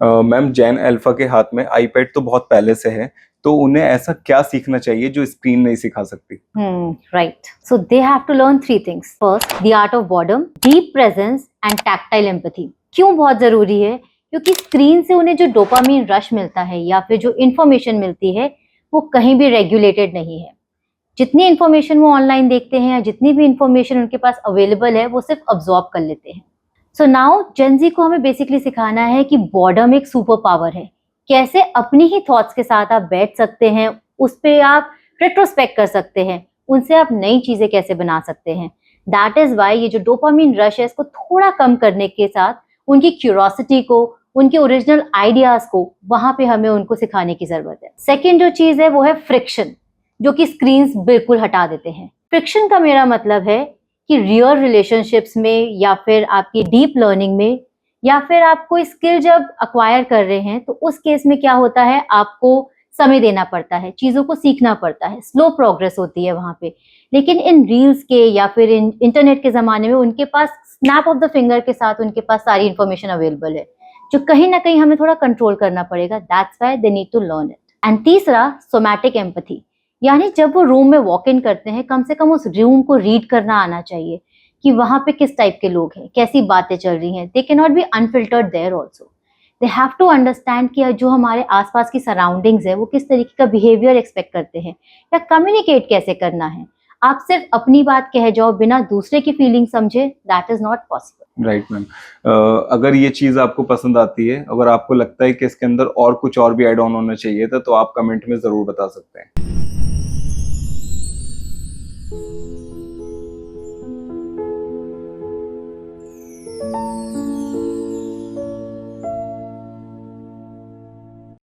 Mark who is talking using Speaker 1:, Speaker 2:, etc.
Speaker 1: Ma'am, जेन alpha के हाथ में आईपैड तो बहुत पहले से है, तो उन्हें ऐसा क्या सीखना चाहिए जो स्क्रीन नहीं सिखा सकती?
Speaker 2: Right. So they have to learn three things. First, the art of boredom, deep presence and tactile empathy. क्यों बहुत जरूरी है? क्योंकि स्क्रीन से उन्हें जो डोपामीन रश मिलता है या फिर जो इंफॉर्मेशन मिलती है वो कहीं भी रेगुलेटेड नहीं है। जितनी इंफॉर्मेशन वो ऑनलाइन देखते हैं या जितनी भी इंफॉर्मेशन उनके पास अवेलेबल है वो सिर्फ अब्सॉर्ब कर लेते हैं। सो नाउ जेनजी को हमें बेसिकली सिखाना है कि बॉर्डम एक सुपर पावर है। कैसे अपनी ही थॉट्स के साथ आप बैठ सकते हैं, उस पे आप रेट्रोस्पेक्ट कर सकते हैं, उनसे आप नई चीजें कैसे बना सकते हैं। दैट इज वाई ये जो डोपामिन रश है इसको थोड़ा कम करने के साथ उनकी क्यूरोसिटी को, उनके ओरिजिनल आइडियाज को वहां पे हमें उनको सिखाने की जरूरत है। सेकेंड जो चीज है वो है फ्रिक्शन, जो कि स्क्रीन्स बिल्कुल हटा देते हैं। फ्रिक्शन का मेरा मतलब है कि रियल रिलेशनशिप्स में या फिर आपकी डीप लर्निंग में या फिर आप कोई स्किल जब अक्वायर कर रहे हैं तो उस केस में क्या होता है, आपको समय देना पड़ता है, चीजों को सीखना पड़ता है, स्लो प्रोग्रेस होती है वहां पे। लेकिन इन रील्स के या फिर इन इंटरनेट के जमाने में उनके पास स्नैप ऑफ द फिंगर के साथ उनके पास सारी इंफॉर्मेशन अवेलेबल है, जो कहीं ना कहीं हमें थोड़ा कंट्रोल करना पड़ेगा। That's why they need to learn it. And तीसरा, सोमैटिक एम्पैथी, यानी जब वो रूम में वॉक इन करते हैं कम से कम उस रूम को रीड करना आना चाहिए कि वहां पे किस टाइप के लोग हैं, कैसी बातें चल रही हैं। They can not be unfiltered there also. They have to understand कि जो हमारे आसपास की सराउंडिंग्स है वो किस तरीके का बिहेवियर एक्सपेक्ट करते हैं या कम्युनिकेट कैसे करना है। आप सिर्फ अपनी बात कह जाओ बिना दूसरे की फीलिंग समझे, that is not possible.
Speaker 1: Right ma'am. अगर ये चीज आपको पसंद आती है, अगर आपको लगता है कि इसके अंदर और कुछ और भी ऐड ऑन होना चाहिए था, तो आप कमेंट में जरूर बता सकते हैं।